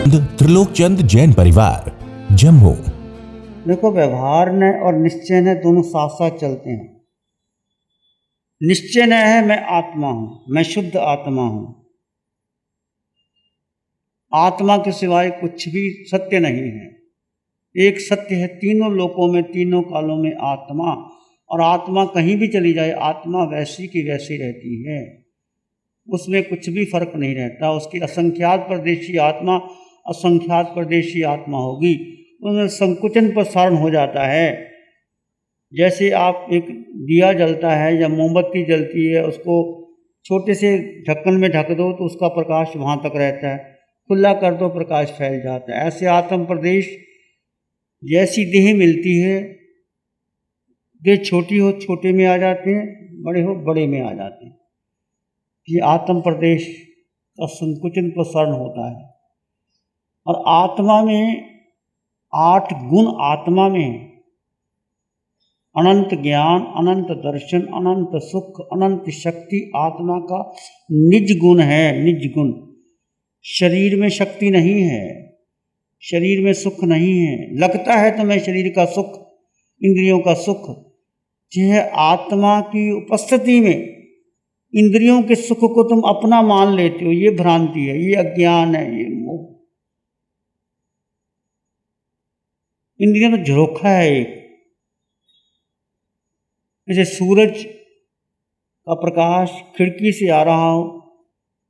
त्रिलोकचंद जैन परिवार, जम्मू। देखो, व्यवहार न और निश्चय न दोनों साथ साथ चलते हैं। निश्चय न है मैं आत्मा हूं, मैं शुद्ध आत्मा हूं। आत्मा के सिवाय कुछ भी सत्य नहीं है। एक सत्य है तीनों लोकों में, तीनों कालों में आत्मा। और आत्मा कहीं भी चली जाए, आत्मा वैसी की वैसी रहती है, उसमें कुछ भी फर्क नहीं रहता। उसकी असंख्यात परदेशी आत्मा असंख्यात परदेशी आत्मा होगी, उनमें संकुचन प्रसारण हो जाता है। जैसे आप एक दिया जलता है या मोमबत्ती जलती है, उसको छोटे से ढक्कन में ढक दो तो उसका प्रकाश वहाँ तक रहता है, खुला कर दो प्रकाश फैल जाता है। ऐसे आत्म प्रदेश, जैसी देह मिलती है, देह छोटी हो छोटे में आ जाते हैं, बड़े हो बड़े में आ जाते हैं। ये आत्म प्रदेश का संकुचन प्रसारण होता है। और आत्मा में 8 गुण आत्मा में है। अनंत ज्ञान, अनंत दर्शन, अनंत सुख, अनंत शक्ति आत्मा का निज गुण है। निज गुण। शरीर में शक्ति नहीं है, शरीर में सुख नहीं है। लगता है तुम्हें शरीर का सुख, इंद्रियों का सुख, यह आत्मा की उपस्थिति में इंद्रियों के सुख को तुम अपना मान लेते हो। ये भ्रांति है, ये अज्ञान है, ये मोह। इंद्रियों तो झरोखा है एक। जैसे सूरज का प्रकाश खिड़की से आ रहा हो,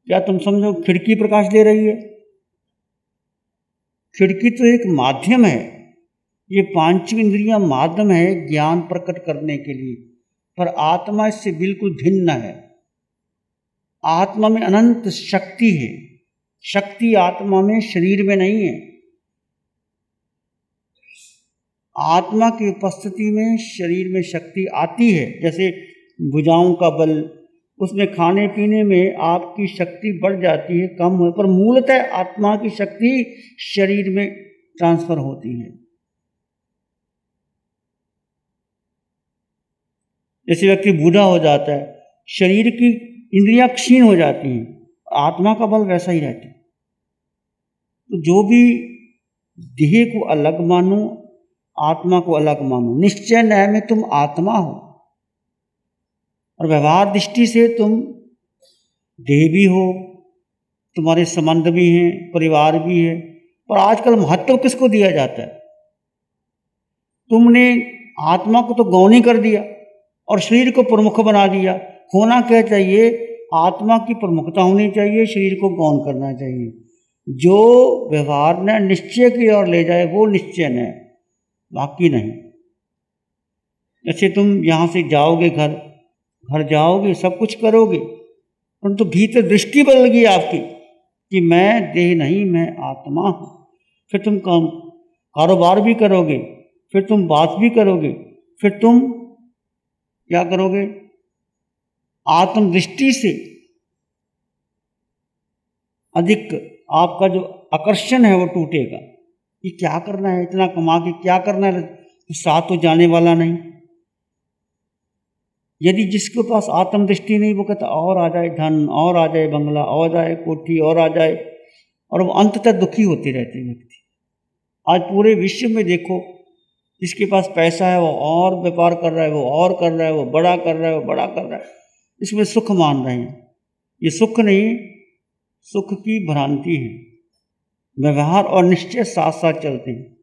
क्या तुम समझो खिड़की प्रकाश दे रही है? खिड़की तो एक माध्यम है। ये 5 इंद्रियां माध्यम है ज्ञान प्रकट करने के लिए, पर आत्मा इससे बिल्कुल भिन्न है। आत्मा में अनंत शक्ति है। शक्ति आत्मा में, शरीर में नहीं है। आत्मा की उपस्थिति में शरीर में शक्ति आती है, जैसे भुजाओं का बल, उसमें खाने पीने में आपकी शक्ति बढ़ जाती है, कम हो, पर मूलतः आत्मा की शक्ति शरीर में ट्रांसफर होती है। जैसे व्यक्ति बूढ़ा हो जाता है, शरीर की इंद्रियां क्षीण हो जाती हैं, आत्मा का बल वैसा ही रहता है। तो जो भी देह को अलग मानो, आत्मा को अलग मानो। निश्चय न में तुम आत्मा हो, और व्यवहार दृष्टि से तुम देह भी हो, तुम्हारे संबंध भी हैं, परिवार भी है। पर आजकल महत्व किसको दिया जाता है? तुमने आत्मा को तो गौणी कर दिया और शरीर को प्रमुख बना दिया। होना क्या चाहिए? आत्मा की प्रमुखता होनी चाहिए, शरीर को गौण करना चाहिए। जो व्यवहार न निश्चय की ओर ले जाए वो निश्चय न, बाकी नहीं। जैसे तुम यहाँ से जाओगे, घर जाओगे, सब कुछ करोगे, परंतु भीतर दृष्टि बदल गई आपकी कि मैं देह नहीं, मैं आत्मा हूँ। फिर तुम कारोबार भी करोगे, फिर तुम बात भी करोगे, फिर तुम क्या करोगे? आत्म दृष्टि से अधिक आपका जो आकर्षण है वो टूटेगा। ये क्या करना है, इतना कमा के क्या करना है, साथ तो जाने वाला नहीं। यदि जिसके पास आत्म दृष्टि नहीं, वो कहता और आ जाए धन, और आ जाए बंगला, और आ जाए कोठी, और आ जाए, और वो अंततः दुखी होते रहते हैं व्यक्ति। आज पूरे विश्व में देखो, जिसके पास पैसा है वो और व्यापार कर रहा है, वो और कर रहा है, वो बड़ा कर रहा है, वो बड़ा कर रहा है, इसमें सुख मान रहे हैं। ये सुख नहीं, सुख की भ्रांति है। व्यवहार और निश्चय साथ साथ चलते हैं।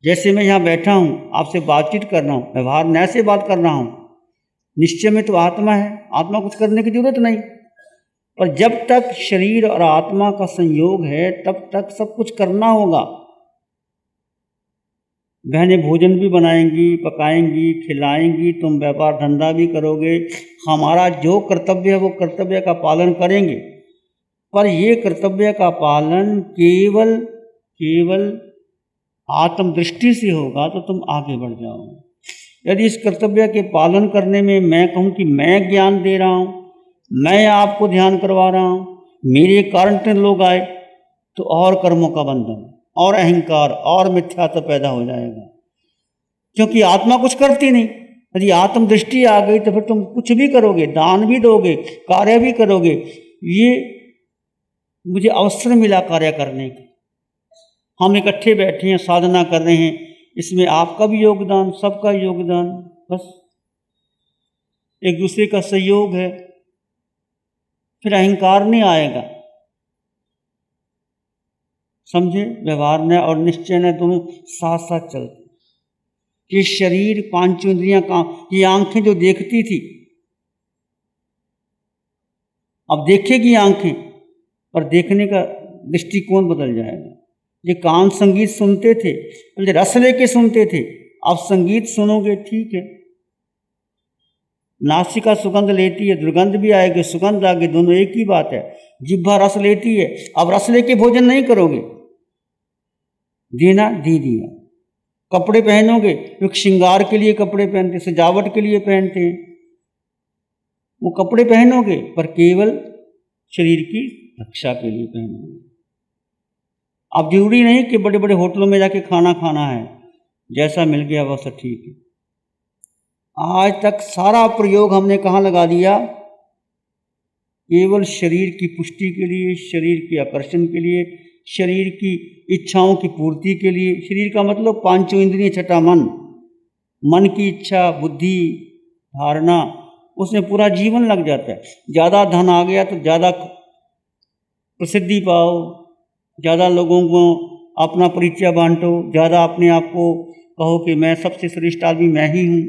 जैसे मैं यहाँ बैठा हूँ, आपसे बातचीत कर रहा हूँ, व्यवहार न से बात कर रहा हूँ। निश्चय में तो आत्मा है, आत्मा कुछ करने की जरूरत नहीं। पर जब तक शरीर और आत्मा का संयोग है, तब तक सब कुछ करना होगा। बहनें भोजन भी बनाएंगी, पकाएंगी, खिलाएंगी, तुम व्यापार धंधा भी करोगे। हमारा जो कर्तव्य है वो कर्तव्य का पालन करेंगे, पर ये कर्तव्य का पालन केवल आत्मदृष्टि से होगा तो तुम आगे बढ़ जाओगे। यदि इस कर्तव्य के पालन करने में मैं कहूँ कि मैं ज्ञान दे रहा हूँ, मैं आपको ध्यान करवा रहा हूँ, मेरे कारण लोग आए, तो और कर्मों का बंधन और अहंकार और मिथ्यात्व पैदा हो जाएगा, क्योंकि आत्मा कुछ करती नहीं। यदि आत्मदृष्टि आ गई तो फिर तुम कुछ भी करोगे, दान भी दोगे, कार्य भी करोगे। ये मुझे अवसर मिला कार्य करने का। हम इकट्ठे बैठे हैं, साधना कर रहे हैं, इसमें आपका भी योगदान, सबका योगदान, बस एक दूसरे का सहयोग है, फिर अहंकार नहीं आएगा। समझे? व्यवहार ने और निश्चय ने दोनों साथ साथ चलते। ये शरीर, पांच इंद्रियां का, ये आंखें जो देखती थी अब देखेगी आंखें, पर देखने का दृष्टिकोण बदल जाएगा। ये कान संगीत सुनते थे, पहले रस लेके सुनते थे, अब संगीत सुनोगे ठीक है। नासिका सुगंध लेती है, दुर्गंध भी आएगी, सुगंध आगे, दोनों एक ही बात है। जिह्वा रस लेती है, अब रस लेके भोजन नहीं करोगे, देना दे दिया। कपड़े पहनोगे, लोग श्रृंगार के लिए कपड़े पहनते, सजावट के लिए पहनते हैं, वो कपड़े पहनोगे पर केवल शरीर की रक्षा के लिए पहनोगे। अब जरूरी नहीं कि बड़े बड़े होटलों में जाके खाना खाना है, जैसा मिल गया वैसा ठीक है। आज तक सारा प्रयोग हमने कहाँ लगा दिया? केवल शरीर की पुष्टि के लिए, शरीर के आकर्षण के लिए, शरीर की इच्छाओं की पूर्ति के लिए। शरीर का मतलब पांचों इंद्रियां, छठा मन, मन की इच्छा, बुद्धि, धारणा, उसमें पूरा जीवन लग जाता है। ज़्यादा धन आ गया तो ज़्यादा प्रसिद्धि पाओ, ज़्यादा लोगों को अपना परिचय बांटो, ज़्यादा अपने आप को कहो कि मैं सबसे श्रेष्ठ आदमी मैं ही हूँ।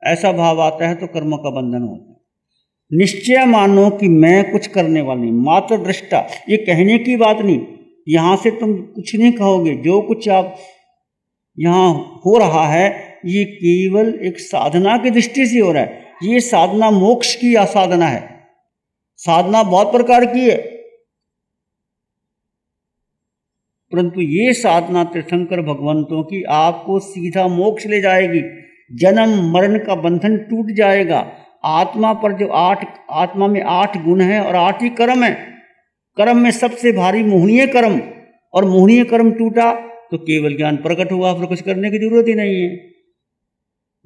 ऐसा भाव आता है तो कर्मों का बंधन होता है। निश्चय मानो कि मैं कुछ करने वाला नहीं, मात्र दृष्टा। ये कहने की बात नहीं, यहाँ से तुम कुछ नहीं कहोगे। जो कुछ आप यहाँ हो रहा है ये केवल एक साधना की दृष्टि से हो रहा है। ये साधना मोक्ष की साधना है। साधना बहुत प्रकार की है, परंतु ये साधना तीर्थंकर भगवंतों की आपको सीधा मोक्ष ले जाएगी। जन्म मरण का बंधन टूट जाएगा। आत्मा पर जो आत्मा में 8 गुण हैं और 8 ही कर्म है। कर्म में सबसे भारी मोहनीय कर्म, और मोहनीय कर्म टूटा तो केवल ज्ञान प्रकट हुआ, फिर कुछ करने की जरूरत ही नहीं है।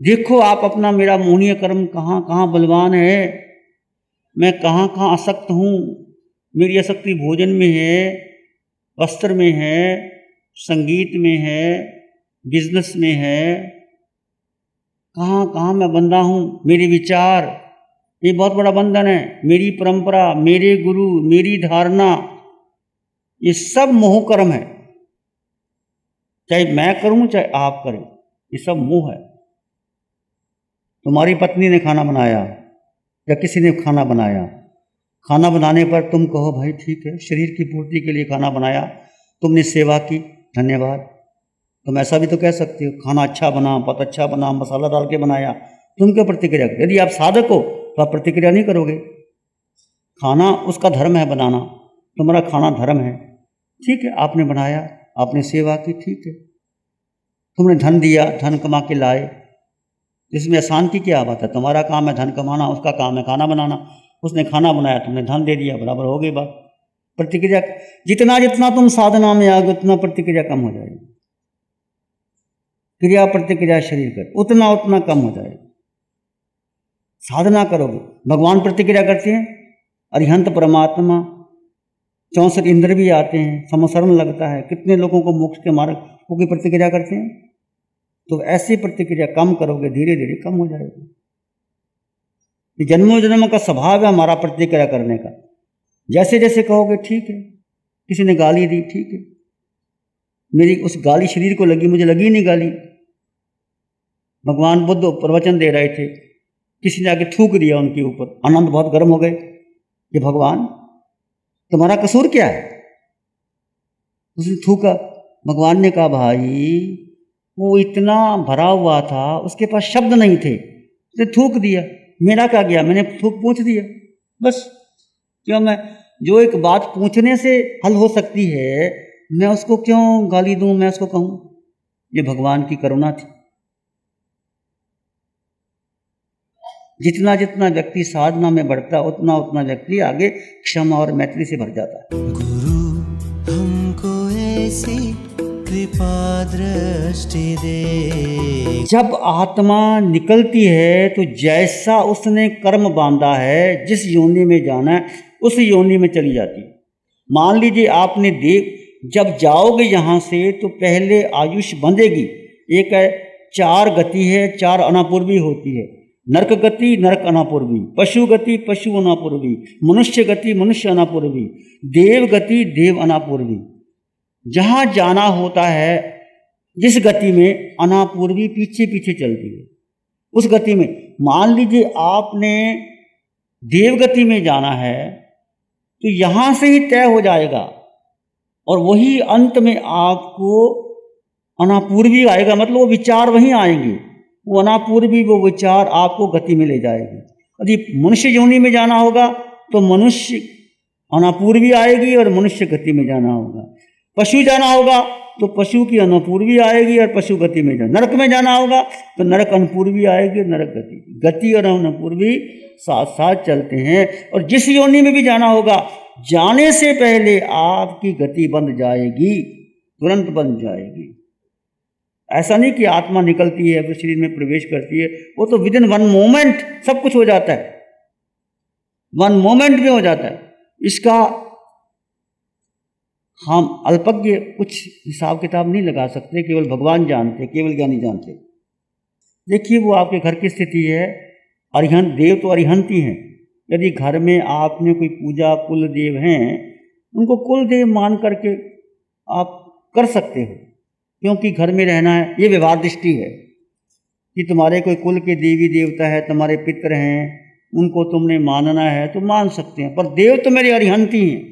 देखो आप अपना, मेरा मोहनीय कर्म कहाँ कहाँ बलवान है, मैं कहाँ कहाँ आसक्त हूँ। मेरी आसक्ति भोजन में है, वस्त्र में है, संगीत में है, बिजनेस में है, कहाँ कहाँ मैं बंधा हूँ। मेरे विचार, ये बहुत बड़ा बंधन है। मेरी परंपरा, मेरे गुरु, मेरी धारणा, ये सब मोह कर्म है। चाहे मैं करूँ चाहे आप करें, ये सब मोह है। तुम्हारी पत्नी ने खाना बनाया या किसी ने खाना बनाया, खाना बनाने पर तुम कहो भाई ठीक है, शरीर की पूर्ति के लिए खाना बनाया, तुमने सेवा की, धन्यवाद। तुम ऐसा भी तो कह सकते हो, खाना अच्छा बना, बहुत अच्छा बना, मसाला डाल के बनाया। तुम क्या प्रतिक्रिया? यदि आप साधक हो तो आप प्रतिक्रिया नहीं करोगे। खाना उसका धर्म है बनाना, तुम्हारा खाना धर्म है, ठीक है। आपने बनाया, आपने सेवा की, ठीक है। तुमने धन दिया, धन कमा के लाए, इसमें अशांति क्या बात है? तुम्हारा काम है धन कमाना, उसका काम है खाना बनाना। उसने खाना बनाया, तुमने धन दे दिया, बराबर हो गई बात। प्रतिक्रिया जितना जितना तुम साधना में आओगे उतना प्रतिक्रिया कम हो जाएगी। क्रिया प्रतिक्रिया शरीर कर उतना उतना कम हो जाएगी। साधना करोगे, भगवान प्रतिक्रिया करते हैं, अरिहंत परमात्मा, 64 इंद्र भी आते हैं, समसरण लगता है, कितने लोगों को मोक्ष के मार्ग की प्रतिक्रिया करते हैं। तो ऐसी प्रतिक्रिया कम करोगे, धीरे धीरे कम हो जाएगी। ये जन्मों जन्म का स्वभाव है हमारा प्रतिक्रिया करने का। जैसे जैसे कहोगे ठीक है, किसी ने गाली दी, ठीक है, मेरी उस गाली शरीर को लगी, मुझे लगी नहीं गाली। भगवान बुद्ध प्रवचन दे रहे थे, किसी ने आके थूक दिया उनके ऊपर, आनंद बहुत गर्म हो गए कि भगवान तुम्हारा कसूर क्या है? उसने थूका। भगवान ने कहा भाई वो इतना भरा हुआ था, उसके पास शब्द नहीं थे, उसने थूक दिया, मेरा क्या गया, मैंने थूक पूछ दिया, बस। क्यों मैं जो एक बात पूछने से हल हो सकती है, मैं उसको क्यों गाली दूं, मैं उसको कहूं? ये भगवान की करुणा थी। जितना जितना व्यक्ति साधना में बढ़ता उतना उतना व्यक्ति आगे क्षमा और मैत्री से भर जाता है। गुरु हमको ऐसी कृपा दृष्टि दे। जब आत्मा निकलती है तो जैसा उसने कर्म बांधा है, जिस योनि में जाना है उस योनि में चली जाती है। मान लीजिए आपने जब जाओगे यहाँ से तो पहले आयुष बंधेगी। एक है 4 गति है, 4 अनापूर्वी होती है। नरक गति नरक अनापूर्वी, पशु गति पशु अनापूर्वी, मनुष्य गति मनुष्य अनापूर्वी, देव गति देव अनापूर्वी। जहाँ जाना होता है जिस गति में अनापूर्वी पीछे पीछे चलती है, उस गति में मान लीजिए आपने देव गति में जाना है तो यहाँ से ही तय हो जाएगा और वही अंत में आपको अनापूर्वी आएगा, मतलब वो विचार वहीं आएंगे, वो अनापूर्वी वो विचार आपको गति में ले जाएगी। यदि मनुष्य योनि में जाना होगा तो मनुष्य अनापूर्वी आएगी और मनुष्य गति में जाना होगा। पशु जाना होगा तो पशु की अनापूर्वी आएगी और पशु गति में जाना। नरक में जाना होगा तो नरक अनपूर्वी आएगी और नरक गति और अनपूर्वी साथ साथ चलते हैं। और जिस योनि में भी जाना होगा, जाने से पहले आपकी गति बंध जाएगी, तुरंत बंध जाएगी। ऐसा नहीं कि आत्मा निकलती है फिर शरीर में प्रवेश करती है, वो तो विद इन 1 मोमेंट सब कुछ हो जाता है, 1 मोमेंट में हो जाता है। इसका हम अल्पज्ञ कुछ हिसाब किताब नहीं लगा सकते, केवल भगवान जानते, केवल ज्ञानी जानते। देखिए वो आपके घर की स्थिति है, अरिहंत देव तो अरिहंत ही हैं। यदि घर में आपने कोई पूजा कुल देव हैं, उनको कुल देव मान करके आप कर सकते हो, क्योंकि घर में रहना है। ये व्यवहार दृष्टि है कि तुम्हारे कोई कुल के देवी देवता है, तुम्हारे पितर हैं, उनको तुमने मानना है तो मान सकते हैं, पर देव तो मेरे अरिहंत ही हैं।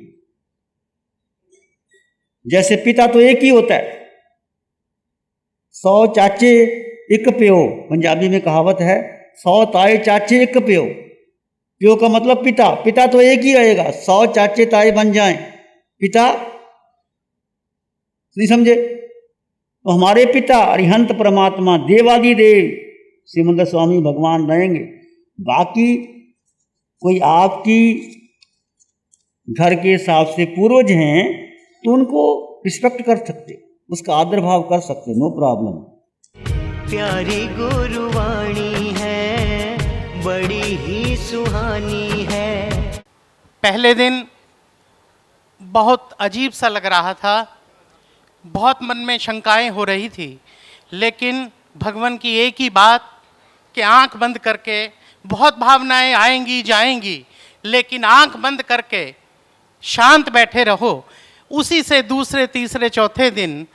जैसे पिता तो एक ही होता है, 100 चाचे एक प्यो, पंजाबी में कहावत है 100 ताए चाचे एक प्यो। प्यो का मतलब पिता, पिता तो एक ही रहेगा, 100 चाचे ताए बन जाएं, पिता नहीं समझे। तो हमारे पिता अरिहंत परमात्मा देवादिदेव श्रीमंत स्वामी भगवान रहेंगे। बाकी कोई आपकी घर के हिसाब से पूर्वज हैं तो उनको रिस्पेक्ट कर सकते, उसका आदर भाव कर सकते, नो प्रॉब्लम। प्यारी गुरुवाणी है, बड़ी ही सुहानी है। पहले दिन बहुत अजीब सा लग रहा था, बहुत मन में शंकाएं हो रही थी, लेकिन भगवान की एक ही बात कि आंख बंद करके, बहुत भावनाएं आएंगी जाएंगी, लेकिन आंख बंद करके शांत बैठे रहो। उसी से दूसरे तीसरे चौथे दिन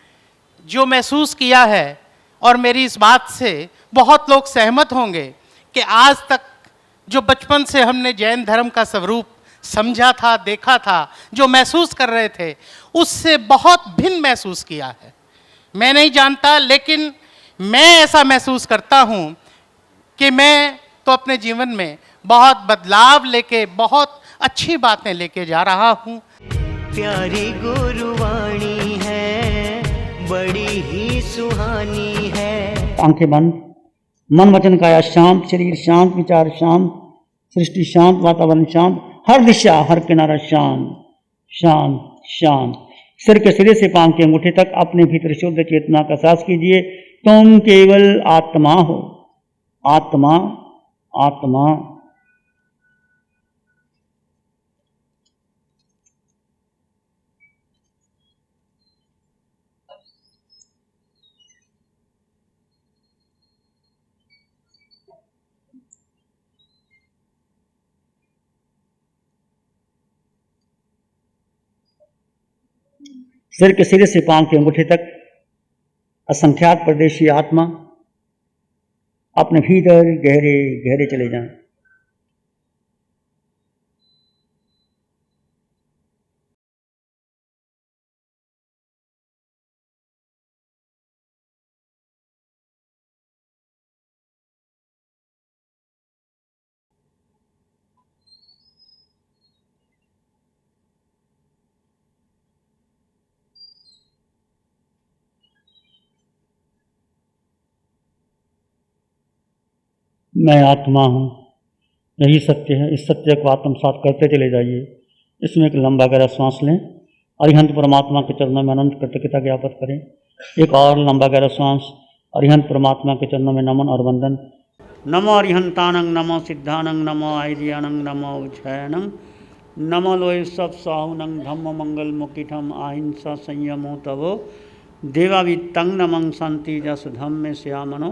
जो महसूस किया है, और मेरी इस बात से बहुत लोग सहमत होंगे कि आज तक जो बचपन से हमने जैन धर्म का स्वरूप समझा था, देखा था, जो महसूस कर रहे थे, उससे बहुत भिन्न महसूस किया है। मैं नहीं जानता, लेकिन मैं ऐसा महसूस करता हूँ कि मैं तो अपने जीवन में बहुत बदलाव लेके, बहुत अच्छी बातें लेके जा रहा हूँ। प्यारी गुरुवाणी है, बड़ी ही सुहानी है। आंखें बंद, मन वचन काया शांत, शरीर शांत, विचार शांत, सृष्टि शांत, वातावरण शांत, हर दिशा हर किनारा शांत शांत शांत। सिर के सिरे से पांव के अंगूठे तक अपने भीतर शुद्ध चेतना का एहसास कीजिए। तुम केवल आत्मा हो, आत्मा आत्मा। सिर के सिरे से पांव के अंगूठे तक असंख्यात परदेशी आत्मा अपने भीतर गहरे गहरे चले जाएं। मैं आत्मा हूँ, यही सत्य है। इस सत्य को आत्मसात करते चले जाइए। इसमें एक लंबा गहरा श्वास लें, अरिहंत परमात्मा के चरणों में अनंत कृतज्ञता ज्ञापन करें। एक और लंबा गहरा श्वास, अरिहंत परमात्मा के चरणों में नमन और वंदन। नमो अरिहंतानंग, नमो सिद्धानंग, नमो आइडियानंग, नमो उज्जयनंग, नमलोय सब साहुनं धम्म मंगल मुकिठम अहिंसा संयमो तवो देवावित्तं नमं शांति जस धम्मे श्यामनो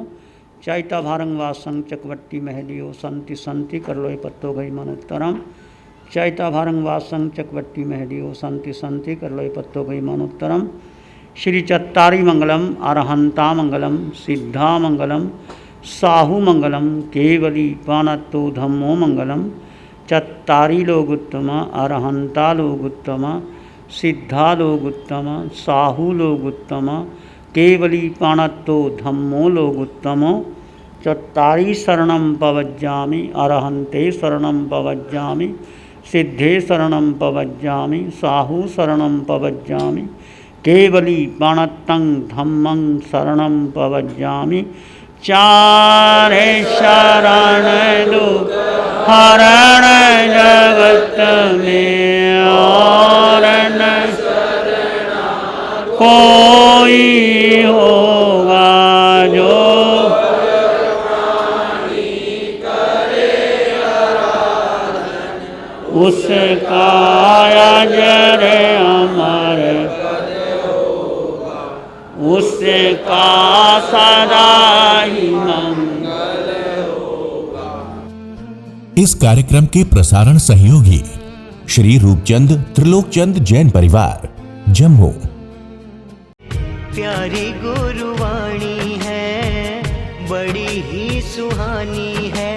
चैता भारंग वासं चकवट्टी महलियो संति संति करलोय पत्तो गई मनोत्तरम चैता भारंग वासं चकवट्टी महलियो संति संति करलोय पत्तो गई मनोत्तरम श्री चत्तारी मंगलम अरहंता मंगलम सिद्धा मंगलम साहू मंगलम केवली पानत्तो धम्मो मंगलम चत्तारी लोगुत्तम अरहंता लोगुत्तम सिद्धा लोगुत्तम साहू लोगुत्तम केवली पानत्तो धम्मो लोगुत्तमो चत्तारी शरणं पवज्जामि अरहंते शरणं पवज्जामि सिद्धे शरणं पवज्जामि साहू शरणं पवज्जामि केवली पाणत्तं धम्मं शरणं पवज्जामि चारे शरण दो हरण जगत में और न कोई होगा जो उसका अजर अमर उसका सदा ही मंगल होगा। इस कार्यक्रम के प्रसारण सहयोगी श्री रूपचंद त्रिलोकचंद जैन परिवार, जम्मू। प्यारी गुरुवाणी है, बड़ी ही सुहानी है।